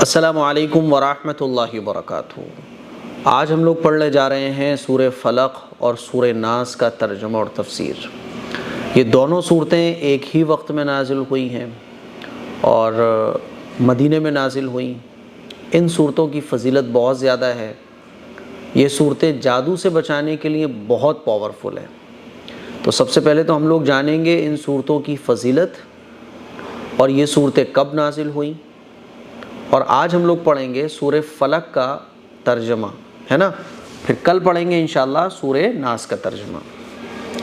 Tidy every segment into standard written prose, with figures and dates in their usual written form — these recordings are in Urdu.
السلام علیکم ورحمۃ اللہ وبرکاتہ۔ آج ہم لوگ پڑھنے جا رہے ہیں سورہ فلق اور سورہ ناس کا ترجمہ اور تفسیر۔ یہ دونوں صورتیں ایک ہی وقت میں نازل ہوئی ہیں اور مدینے میں نازل ہوئیں۔ ان صورتوں کی فضیلت بہت زیادہ ہے۔ یہ صورتیں جادو سے بچانے کے لیے بہت پاورفل ہیں۔ تو سب سے پہلے تو ہم لوگ جانیں گے ان صورتوں کی فضیلت اور یہ صورتیں کب نازل ہوئیں، اور آج ہم لوگ پڑھیں گے سورہ فلق کا ترجمہ، ہے نا؟ پھر کل پڑھیں گے انشاءاللہ سورہ ناس کا ترجمہ۔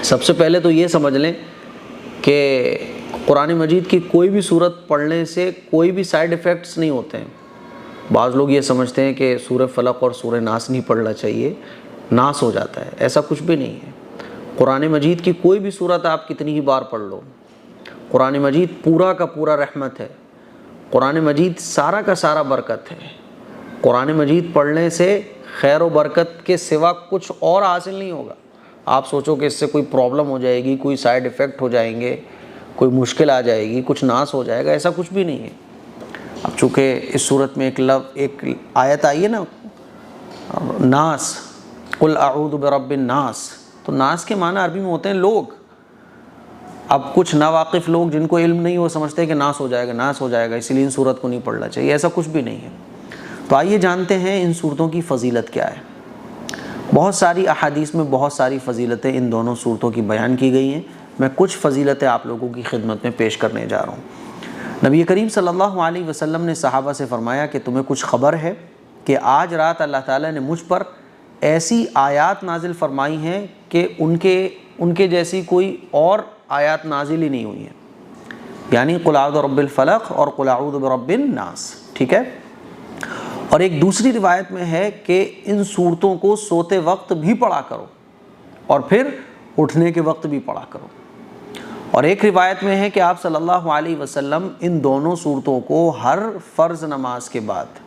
سب سے پہلے تو یہ سمجھ لیں کہ قرآن مجید کی کوئی بھی صورت پڑھنے سے کوئی بھی سائیڈ ایفیکٹس نہیں ہوتے ہیں۔ بعض لوگ یہ سمجھتے ہیں کہ سورہ فلق اور سورہ ناس نہیں پڑھنا چاہیے، ناس ہو جاتا ہے۔ ایسا کچھ بھی نہیں ہے۔ قرآن مجید کی کوئی بھی صورت آپ کتنی ہی بار پڑھ لو، قرآن مجید پورا کا پورا رحمت ہے، قرآن مجید سارا کا سارا برکت ہے۔ قرآن مجید پڑھنے سے خیر و برکت کے سوا کچھ اور حاصل نہیں ہوگا۔ آپ سوچو کہ اس سے کوئی پرابلم ہو جائے گی، کوئی سائیڈ ایفیکٹ ہو جائیں گے، کوئی مشکل آ جائے گی، کچھ ناس ہو جائے گا، ایسا کچھ بھی نہیں ہے۔ اب چونکہ اس صورت میں ایک آیت آئی ہے نا، ناس، قل اعوذ برب الناس، تو ناس کے معنی عربی میں ہوتے ہیں لوگ۔ اب کچھ ناواقف لوگ جن کو علم نہیں، وہ سمجھتے ہیں کہ ناس ہو جائے گا، ناس ہو جائے گا، اسی لیے ان صورت کو نہیں پڑھنا چاہیے۔ ایسا کچھ بھی نہیں ہے۔ تو آئیے جانتے ہیں ان صورتوں کی فضیلت کیا ہے۔ بہت ساری احادیث میں بہت ساری فضیلتیں ان دونوں صورتوں کی بیان کی گئی ہیں۔ میں کچھ فضیلتیں آپ لوگوں کی خدمت میں پیش کرنے جا رہا ہوں۔ نبی کریم صلی اللہ علیہ وسلم نے صحابہ سے فرمایا کہ تمہیں کچھ خبر ہے کہ آج رات اللہ تعالیٰ نے مجھ پر ایسی آیات نازل فرمائی ہیں کہ ان کے جیسی کوئی اور آیات نازل ہی نہیں ہوئی ہیں، یعنی قل اعوذ برب الفلق اور قل اعوذ برب الناس، ٹھیک ہے؟ اور ایک دوسری روایت میں ہے کہ ان صورتوں کو سوتے وقت بھی پڑھا کرو اور پھر اٹھنے کے وقت بھی پڑھا کرو۔ اور ایک روایت میں ہے کہ آپ صلی اللہ علیہ وسلم ان دونوں صورتوں کو ہر فرض نماز کے بعد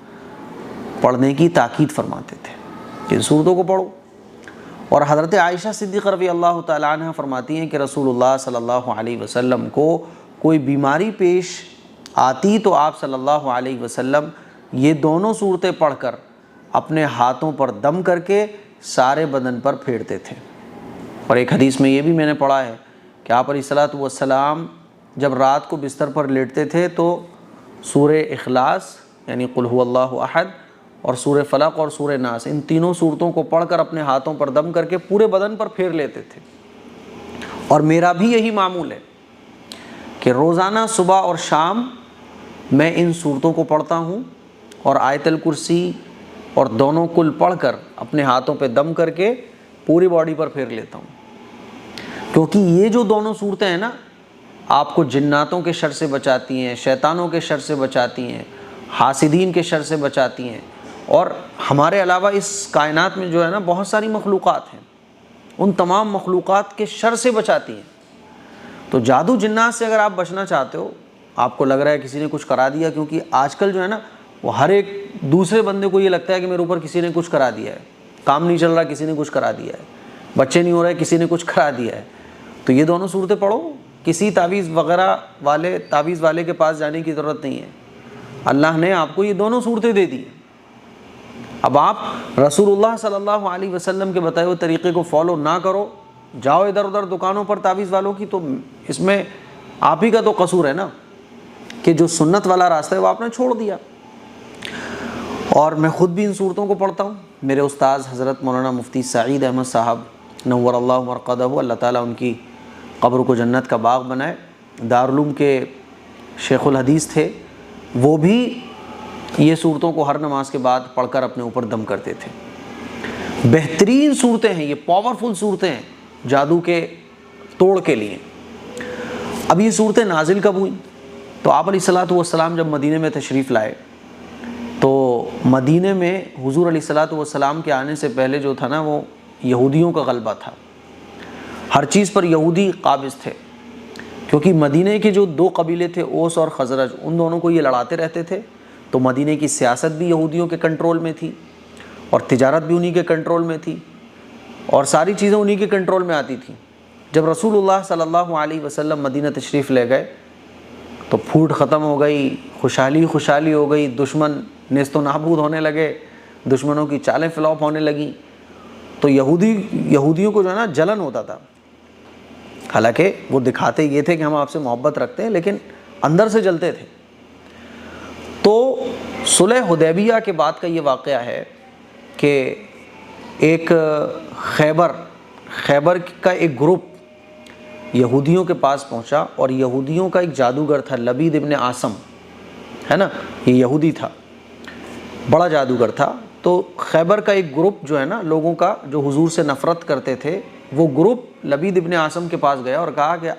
پڑھنے کی تاکید فرماتے تھے کہ ان صورتوں کو پڑھو۔ اور حضرت عائشہ صدیقہ رضی اللہ تعالیٰ عنہ فرماتی ہیں کہ رسول اللہ صلی اللہ علیہ وسلم کو کوئی بیماری پیش آتی تو آپ صلی اللہ علیہ وسلم یہ دونوں صورتیں پڑھ کر اپنے ہاتھوں پر دم کر کے سارے بدن پر پھیرتے تھے۔ اور ایک حدیث میں یہ بھی میں نے پڑھا ہے کہ آپ علیہ الصلوۃ والسلام جب رات کو بستر پر لیٹتے تھے تو سورہ اخلاص یعنی قل هو اللہ احد اور سورہ فلق اور سورہ ناس، ان تینوں صورتوں کو پڑھ کر اپنے ہاتھوں پر دم کر کے پورے بدن پر پھیر لیتے تھے۔ اور میرا بھی یہی معمول ہے کہ روزانہ صبح اور شام میں ان صورتوں کو پڑھتا ہوں اور آیت الکرسی اور دونوں کل پڑھ کر اپنے ہاتھوں پہ دم کر کے پوری باڈی پر پھیر لیتا ہوں، کیونکہ یہ جو دونوں صورتیں ہیں نا، آپ کو جناتوں کے شر سے بچاتی ہیں، شیطانوں کے شر سے بچاتی ہیں، حاسدین کے شر سے بچاتی ہیں، اور ہمارے علاوہ اس کائنات میں جو ہے نا بہت ساری مخلوقات ہیں، ان تمام مخلوقات کے شر سے بچاتی ہیں۔ تو جادو جنات سے اگر آپ بچنا چاہتے ہو، آپ کو لگ رہا ہے کسی نے کچھ کرا دیا، کیونکہ آج کل جو ہے نا وہ ہر ایک دوسرے بندے کو یہ لگتا ہے کہ میرے اوپر کسی نے کچھ کرا دیا ہے، کام نہیں چل رہا کسی نے کچھ کرا دیا ہے، بچے نہیں ہو رہے کسی نے کچھ کرا دیا ہے۔ تو یہ دونوں صورتیں پڑھو، کسی تعویذ والے کے پاس جانے کی ضرورت نہیں ہے۔ اللہ نے آپ کو یہ دونوں صورتیں دے دی۔ اب آپ رسول اللہ صلی اللہ علیہ وسلم کے بتائے ہوئے طریقے کو فالو نہ کرو، جاؤ ادھر ادھر دکانوں پر تعویذ والوں کی، تو اس میں آپ ہی کا تو قصور ہے نا کہ جو سنت والا راستہ ہے وہ آپ نے چھوڑ دیا۔ اور میں خود بھی ان صورتوں کو پڑھتا ہوں۔ میرے استاذ حضرت مولانا مفتی سعید احمد صاحب نور اللہ مرقدہ، اللہ تعالیٰ ان کی قبر کو جنت کا باغ بنائے، دارالعلوم کے شیخ الحدیث تھے، وہ بھی یہ صورتوں کو ہر نماز کے بعد پڑھ کر اپنے اوپر دم کرتے تھے۔ بہترین صورتیں ہیں یہ، پاورفل صورتیں ہیں جادو کے توڑ کے لیے۔ اب یہ صورتیں نازل کب ہوئیں؟ تو آپ علیہ الصلوۃ والسلام جب مدینے میں تشریف لائے تو مدینے میں حضور علیہ الصلوۃ والسلام کے آنے سے پہلے جو تھا نا وہ یہودیوں کا غلبہ تھا، ہر چیز پر یہودی قابض تھے، کیونکہ مدینے کے جو دو قبیلے تھے اوس اور خزرج، ان دونوں کو یہ لڑاتے رہتے تھے، تو مدینے کی سیاست بھی یہودیوں کے کنٹرول میں تھی اور تجارت بھی انہی کے کنٹرول میں تھی اور ساری چیزیں انہی کے کنٹرول میں آتی تھیں۔ جب رسول اللہ صلی اللہ علیہ وسلم مدینہ تشریف لے گئے تو پھوٹ ختم ہو گئی، خوشحالی ہو گئی، دشمن نیست و نابود ہونے لگے، دشمنوں کی چالیں فلاپ ہونے لگیں، تو یہودیوں کو جو ہے نا جلن ہوتا تھا، حالانکہ وہ دکھاتے یہ تھے کہ ہم آپ سے محبت رکھتے ہیں، لیکن اندر سے جلتے تھے۔ تو صلح حدیبیہ کے بعد کا یہ واقعہ ہے کہ ایک خیبر کا ایک گروپ یہودیوں کے پاس پہنچا، اور یہودیوں کا ایک جادوگر تھا لبید ابن عاصم، ہے نا، یہ یہودی تھا، بڑا جادوگر تھا۔ تو خیبر کا ایک گروپ جو ہے نا لوگوں کا، جو حضور سے نفرت کرتے تھے، وہ گروپ لبید ابن عاصم کے پاس گیا اور کہا کہ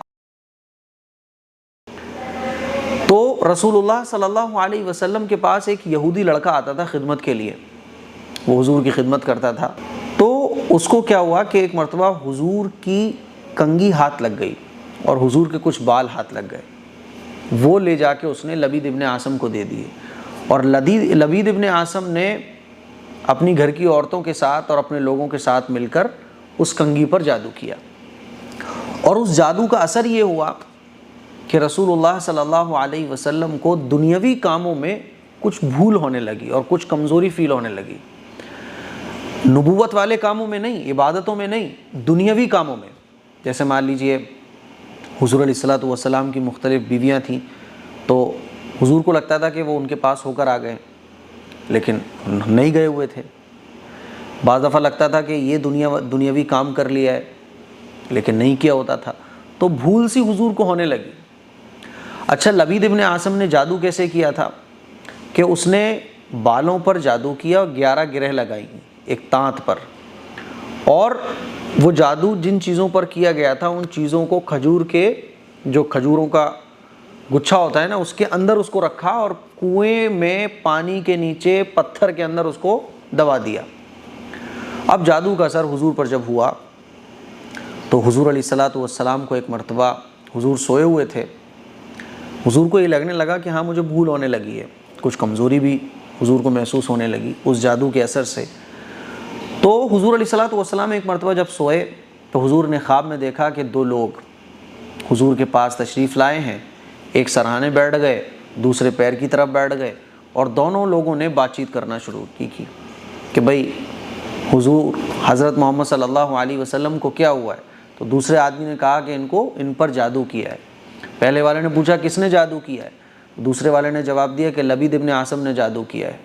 تو رسول اللہ صلی اللہ علیہ وسلم کے پاس ایک یہودی لڑکا آتا تھا خدمت کے لیے، وہ حضور کی خدمت کرتا تھا۔ تو اس کو کیا ہوا کہ ایک مرتبہ حضور کی کنگھی ہاتھ لگ گئی اور حضور کے کچھ بال ہاتھ لگ گئے، وہ لے جا کے اس نے لبید ابن عاصم کو دے دیے، اور لبید ابن عاصم نے اپنی گھر کی عورتوں کے ساتھ اور اپنے لوگوں کے ساتھ مل کر اس کنگھی پر جادو کیا، اور اس جادو کا اثر یہ ہوا کہ رسول اللہ صلی اللہ علیہ وسلم کو دنیاوی کاموں میں کچھ بھول ہونے لگی اور کچھ کمزوری فیل ہونے لگی، نبوت والے کاموں میں نہیں، عبادتوں میں نہیں، دنیاوی کاموں میں۔ جیسے مان لیجئے حضور علیہ الصلوۃ والسلام کی مختلف بیویاں تھیں، تو حضور کو لگتا تھا کہ وہ ان کے پاس ہو کر آ گئے، لیکن نہیں گئے ہوئے تھے۔ بعض دفعہ لگتا تھا کہ یہ دنیاوی کام کر لیا ہے، لیکن نہیں کیا ہوتا تھا، تو بھول سی حضور کو ہونے لگی۔ اچھا، لبید ابن عاصم نے جادو کیسے کیا تھا کہ اس نے بالوں پر جادو کیا اور 11 گرہ لگائی ایک تانت پر، اور وہ جادو جن چیزوں پر کیا گیا تھا ان چیزوں کو کھجوروں کا گچھا ہوتا ہے نا، اس کے اندر اس کو رکھا اور کنویں میں پانی کے نیچے پتھر کے اندر اس کو دبا دیا۔ اب جادو کا اثر حضور پر جب ہوا تو حضور علیہ الصلوۃ والسلام کو ایک مرتبہ حضور سوئے ہوئے تھے، حضور کو یہ لگنے لگا کہ ہاں مجھے بھول ہونے لگی ہے، کچھ کمزوری بھی حضور کو محسوس ہونے لگی اس جادو کے اثر سے۔ تو حضور علیہ الصلوۃ والسلام ایک مرتبہ جب سوئے تو حضور نے خواب میں دیکھا کہ 2 لوگ حضور کے پاس تشریف لائے ہیں، ایک سرہانے بیٹھ گئے، دوسرے پیر کی طرف بیٹھ گئے، اور دونوں لوگوں نے بات چیت کرنا شروع کی کہ بھئی حضور حضرت محمد صلی اللہ علیہ وسلم کو کیا ہوا ہے؟ تو دوسرے آدمی نے کہا کہ ان پر جادو کیا ہے۔ پہلے والے نے پوچھا کس نے جادو کیا ہے؟ دوسرے والے نے جواب دیا کہ لبید ابن عاصم نے جادو کیا ہے۔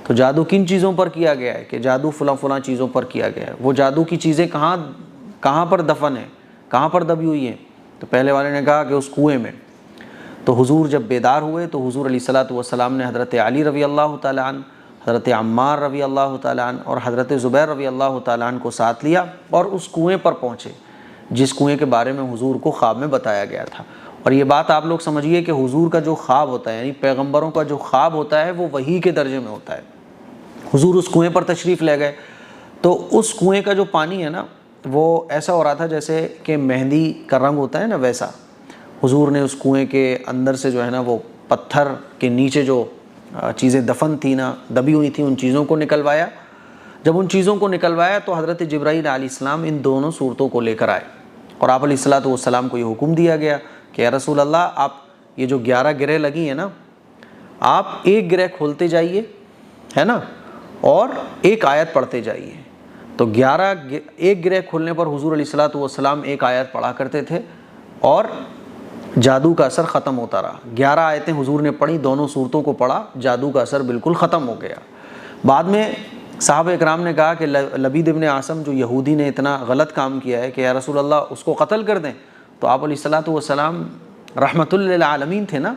تو جادو کن چیزوں پر کیا گیا ہے؟ کہ جادو فلاں چیزوں پر کیا گیا ہے۔ وہ جادو کی چیزیں کہاں پر دفن ہیں، کہاں پر دبی ہوئی ہیں؟ تو پہلے والے نے کہا کہ اس کنویں میں۔ تو حضور جب بیدار ہوئے تو حضور علیہ الصلوۃ والسلام نے حضرت علی رضی اللہ تعالیٰ عنہ، حضرت عمار رضی اللہ تعالیٰ عنہ اور حضرت زبیر رضی اللہ تعالیٰ عنہ کو ساتھ لیا اور اس کنویں پر پہنچے جس کنویں کے بارے میں حضور کو خواب میں بتایا گیا تھا۔ اور یہ بات آپ لوگ سمجھیے کہ حضور کا جو خواب ہوتا ہے، یعنی پیغمبروں کا جو خواب ہوتا ہے، وہ وحی کے درجے میں ہوتا ہے۔ حضور اس کنویں پر تشریف لے گئے تو اس کنویں کا جو پانی ہے نا، وہ ایسا ہو رہا تھا جیسے کہ مہندی کا رنگ ہوتا ہے نا، ویسا۔ حضور نے اس کنویں کے اندر سے جو ہے نا وہ پتھر کے نیچے جو چیزیں دفن تھیں نا، دبی ہوئی تھیں، ان چیزوں کو نکلوایا۔ جب ان چیزوں کو نکلوایا تو حضرت جبرائیل علیہ السلام ان دونوں صورتوں کو لے کر آئے، اور آپ علیہ الصلوۃ والسلام کو یہ حکم دیا گیا کہ یا رسول اللہ، آپ یہ جو 11 گرہ لگی ہیں نا، آپ ایک گرہ کھولتے جائیے، ہے نا، اور ایک آیت پڑھتے جائیے۔ تو ایک گرہ کھولنے پر حضور علیہ الصلوۃ والسلام ایک آیت پڑھا کرتے تھے اور جادو کا اثر ختم ہوتا رہا۔ 11 آیتیں حضور نے پڑھی، دونوں صورتوں کو پڑھا، جادو کا اثر بالکل ختم ہو گیا۔ بعد میں صحابہ اکرام نے کہا کہ لبید ابن عاصم جو یہودی نے اتنا غلط کام کیا ہے کہ یا رسول اللہ اس کو قتل کر دیں۔ تو آپ علیہ الصلوۃ والسلام رحمۃ للعالمین تھے نا،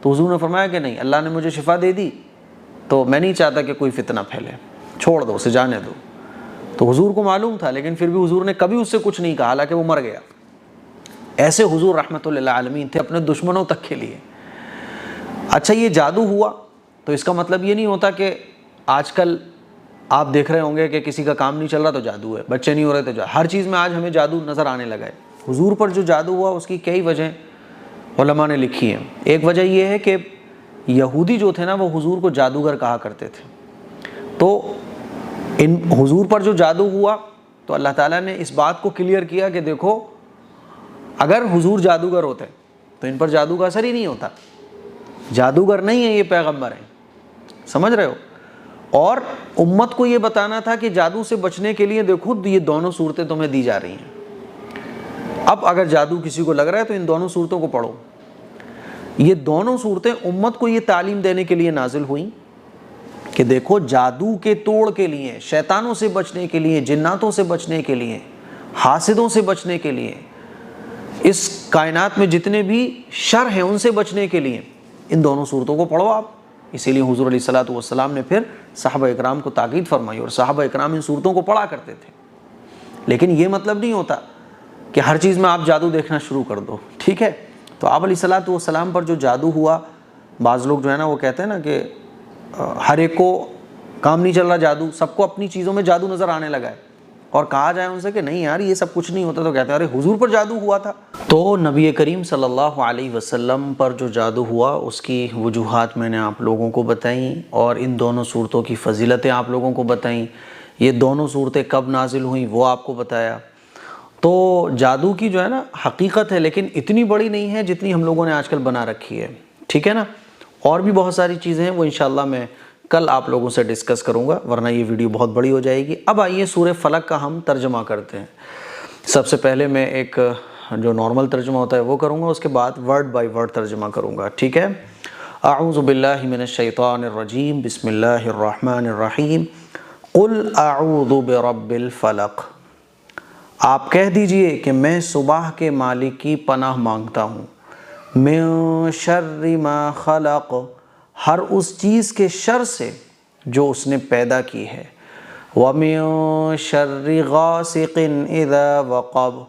تو حضور نے فرمایا کہ نہیں، اللہ نے مجھے شفا دے دی تو میں نہیں چاہتا کہ کوئی فتنہ پھیلے، چھوڑ دو اسے، جانے دو۔ تو حضور کو معلوم تھا، لیکن پھر بھی حضور نے کبھی اس سے کچھ نہیں کہا، حالانکہ وہ مر گیا۔ ایسے حضور رحمۃ للعالمین تھے اپنے دشمنوں تک کے لیے۔ اچھا، یہ جادو ہوا تو اس کا مطلب یہ نہیں ہوتا کہ آج کل آپ دیکھ رہے ہوں گے کہ کسی کا کام نہیں چل رہا تو جادو ہے، بچے نہیں ہو رہے تو جادو، ہر چیز میں آج ہمیں جادو نظر آنے لگا ہے۔ حضور پر جو جادو ہوا اس کی کئی وجہ علماء نے لکھی ہیں۔ ایک وجہ یہ ہے کہ یہودی جو تھے نا، وہ حضور کو جادوگر کہا کرتے تھے۔ تو حضور پر جو جادو ہوا تو اللہ تعالیٰ نے اس بات کو کلیئر کیا کہ دیکھو، اگر حضور جادوگر ہوتے تو ان پر جادو کا اثر ہی نہیں ہوتا۔ جادوگر نہیں ہے، یہ پیغمبر ہیں۔ سمجھ رہے ہو؟ اور امت کو یہ بتانا تھا کہ جادو سے بچنے کے لیے دیکھو یہ دونوں صورتیں تمہیں دی جا رہی ہیں۔ اب اگر جادو کسی کو لگ رہا ہے تو ان دونوں صورتوں کو پڑھو۔ یہ دونوں صورتیں امت کو یہ تعلیم دینے کے لیے نازل ہوئیں کہ دیکھو جادو کے توڑ کے لیے، شیطانوں سے بچنے کے لیے، جناتوں سے بچنے کے لیے، حاسدوں سے بچنے کے لیے، اس کائنات میں جتنے بھی شر ہیں ان سے بچنے کے لیے ان دونوں صورتوں کو پڑھو آپ۔ اسی لیے حضور علیہ الصلوۃ والسلام نے پھر صحابہ اکرام کو تاکید فرمائی، اور صحابہ اکرام ان صورتوں کو پڑھا کرتے تھے۔ لیکن یہ مطلب نہیں ہوتا کہ ہر چیز میں آپ جادو دیکھنا شروع کر دو، ٹھیک ہے؟ تو آپ علیہ الصلوۃ والسلام پر جو جادو ہوا، بعض لوگ جو ہے نا وہ کہتے ہیں نا کہ ہر ایک کو کام نہیں چل رہا جادو، سب کو اپنی چیزوں میں جادو نظر آنے لگا ہے، اور کہا جائے ان سے کہ نہیں یار یہ سب کچھ نہیں ہوتا تو کہتے ہیں ارے حضور پر جادو ہوا تھا۔ تو نبی کریم صلی اللہ علیہ وسلم پر جو جادو ہوا اس کی وجوہات میں نے آپ لوگوں کو بتائیں، اور ان دونوں صورتوں کی فضیلتیں آپ لوگوں کو بتائیں۔ یہ دونوں صورتیں کب نازل ہوئیں وہ آپ کو بتایا۔ تو جادو کی جو ہے نا حقیقت ہے، لیکن اتنی بڑی نہیں ہے جتنی ہم لوگوں نے آج کل بنا رکھی ہے، ٹھیک ہے نا؟ اور بھی بہت ساری چیزیں ہیں، وہ انشاءاللہ میں کل آپ لوگوں سے ڈسکس کروں گا، ورنہ یہ ویڈیو بہت بڑی ہو جائے گی۔ اب آئیے سورہ فلق کا ہم ترجمہ کرتے ہیں۔ سب سے پہلے میں ایک جو نارمل ترجمہ ہوتا ہے وہ کروں گا، اس کے بعد ورڈ بائی ورڈ ترجمہ کروں گا، ٹھیک ہے؟ اعوذ باللہ من الشیطان الرجیم، بسم اللہ الرحمن الرحیم، قل اعوذ برب الفلق۔ آپ کہہ دیجئے کہ میں صبح کے مالک کی پناہ مانگتا ہوں، من شر ما خلق، ہر اس چیز کے شر سے جو اس نے پیدا کی ہے، وَمِن شَرِّ غَاسِقٍ إِذَا وَقَبَ،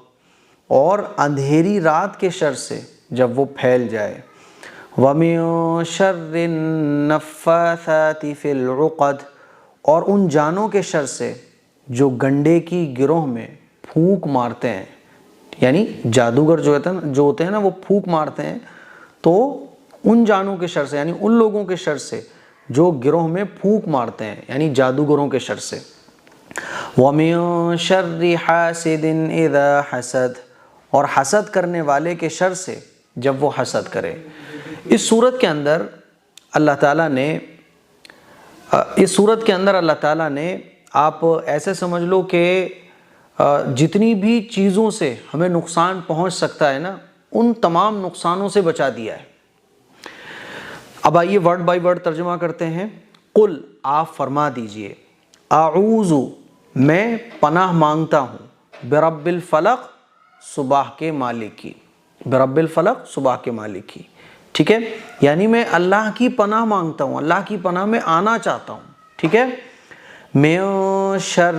اور اندھیری رات کے شر سے جب وہ پھیل جائے، وَمِن شَرِّ النَّفَّاثَاتِ فِي الْعُقَدِ، اور ان جانوں کے شر سے جو گنڈے کی گروہ میں پھونک مارتے ہیں، یعنی جادوگر جو ہوتے ہیں نا وہ پھونک مارتے ہیں، تو ان جانوں کے شر سے، یعنی ان لوگوں کے شر سے جو گروہ میں پھونک مارتے ہیں، یعنی جادوگروں کے شر سے، وَمِن شَرِّ حَاسِدٍ إِذَا حَسَدَ، اور حسد کرنے والے کے شر سے جب وہ حسد کرے۔ اس صورت کے اندر اللہ تعالیٰ نے آپ ایسے سمجھ لو کہ جتنی بھی چیزوں سے ہمیں نقصان پہنچ سکتا ہے نا ان تمام نقصانوں سے بچا دیا ہے۔ اب آئیے ورڈ بائی ورڈ ترجمہ کرتے ہیں۔ قل، آپ فرما دیجئے، اعوذ، میں پناہ مانگتا ہوں، برب الفلق، صبح کے مالک کی، برب الفلق، صبح کے مالک کی، ٹھیک ہے؟ یعنی میں اللہ کی پناہ مانگتا ہوں، اللہ کی پناہ میں آنا چاہتا ہوں، ٹھیک ہے؟ من شر،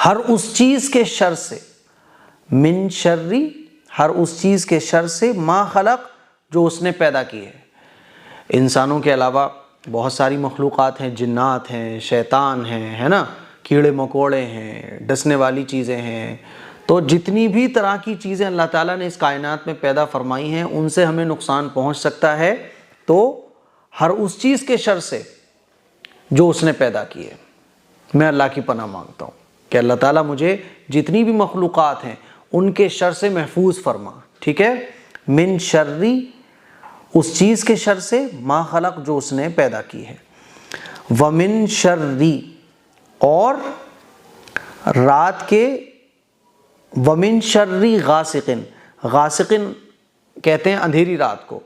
ہر اس چیز کے شر سے، من شر، ہر اس چیز کے شر سے، ما خلق، جو اس نے پیدا کی ہے۔ انسانوں کے علاوہ بہت ساری مخلوقات ہیں، جنات ہیں، شیطان ہیں، ہے نا، کیڑے مکوڑے ہیں، ڈسنے والی چیزیں ہیں، تو جتنی بھی طرح کی چیزیں اللہ تعالیٰ نے اس کائنات میں پیدا فرمائی ہیں ان سے ہمیں نقصان پہنچ سکتا ہے، تو ہر اس چیز کے شر سے جو اس نے پیدا کی ہے میں اللہ کی پناہ مانگتا ہوں کہ اللہ تعالیٰ مجھے جتنی بھی مخلوقات ہیں ان کے شر سے محفوظ فرما، ٹھیک ہے؟ من شرری، اس چیز کے شر سے، ما خلق، جو اس نے پیدا کی ہے، ومن شرری، اور رات کے، ومن شرری غاسقن، غاسقن کہتے ہیں اندھیری رات کو،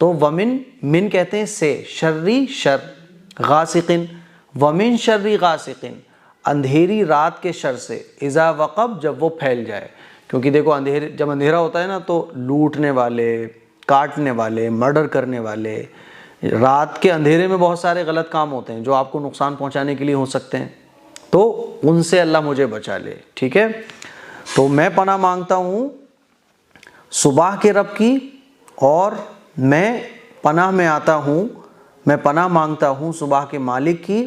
تو ومن، من کہتے ہیں سے، شرری شر، غاسقن، ومن شرری غاسقن، اندھیری رات کے شر سے، اذا وقب، جب وہ پھیل جائے۔ کیونکہ دیکھو جب اندھیرا ہوتا ہے نا تو لوٹنے والے، کاٹنے والے، مرڈر کرنے والے، رات کے اندھیرے میں بہت سارے غلط کام ہوتے ہیں جو آپ کو نقصان پہنچانے کے لیے ہو سکتے ہیں، تو ان سے اللہ مجھے بچا لے، ٹھیک ہے؟ تو میں پناہ مانگتا ہوں صبح کے رب کی، اور میں پناہ میں آتا ہوں، میں پناہ مانگتا ہوں صبح کے مالک کی،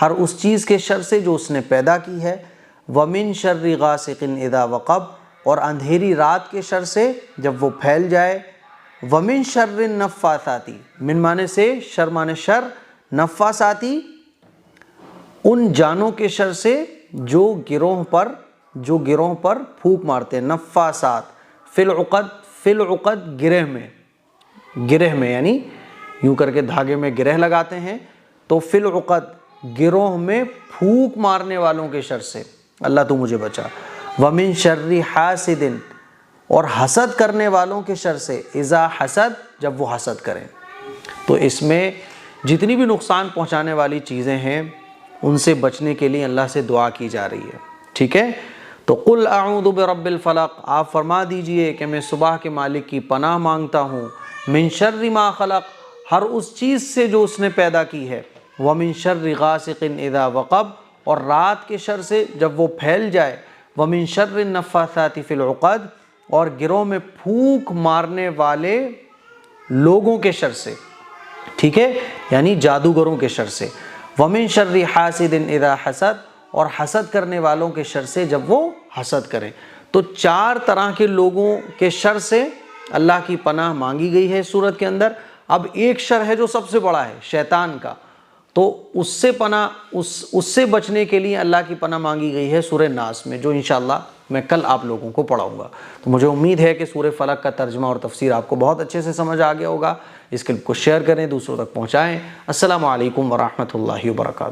ہر اس چیز کے شر سے جو اس نے پیدا کی ہے، ومن شر غاسق اذا وقب، اور اندھیری رات کے شر سے جب وہ پھیل جائے، ومن شر النفاثاتی، من مانے سے، شر مانے شر، نفاساتی، ان جانوں کے شر سے جو گروہ پر پھونک مارتے ہیں، نفاسات، فی العقد، گرہ میں یعنی یوں کر کے دھاگے میں گرہ لگاتے ہیں تو فی العقد گروہ میں پھونک مارنے والوں کے شر سے اللہ تو مجھے بچا، ومن شر حاسد اور حسد کرنے والوں کے شر سے، اذا حسد جب وہ حسد کریں۔ تو اس میں جتنی بھی نقصان پہنچانے والی چیزیں ہیں ان سے بچنے کے لیے اللہ سے دعا کی جا رہی ہے، ٹھیک ہے؟ تو قل اعوذ برب الفلق، آپ فرما دیجئے کہ میں صبح کے مالک کی پناہ مانگتا ہوں، من شر ما خلق، ہر اس چیز سے جو اس نے پیدا کی ہے، ومن شر غاسق اذا وقب، اور رات کے شر سے جب وہ پھیل جائے، ومن شر النفاثات فی العقد، اور گروہ میں پھونک مارنے والے لوگوں کے شر سے، ٹھیک ہے، یعنی جادوگروں کے شر سے، ومن شر حاسد اذا حسد، اور حسد کرنے والوں کے شر سے جب وہ حسد کریں۔ تو 4 طرح کے لوگوں کے شر سے اللہ کی پناہ مانگی گئی ہے اس سورت کے اندر۔ اب ایک شر ہے جو سب سے بڑا ہے، شیطان کا، تو اس سے بچنے کے لیے اللہ کی پناہ مانگی گئی ہے سورہ ناس میں، جو انشاءاللہ میں کل آپ لوگوں کو پڑھاؤں گا۔ تو مجھے امید ہے کہ سورہ فلق کا ترجمہ اور تفسیر آپ کو بہت اچھے سے سمجھ آ گیا ہوگا۔ اس کلپ کو شیئر کریں، دوسروں تک پہنچائیں۔ السلام علیکم ورحمۃ اللہ وبرکاتہ۔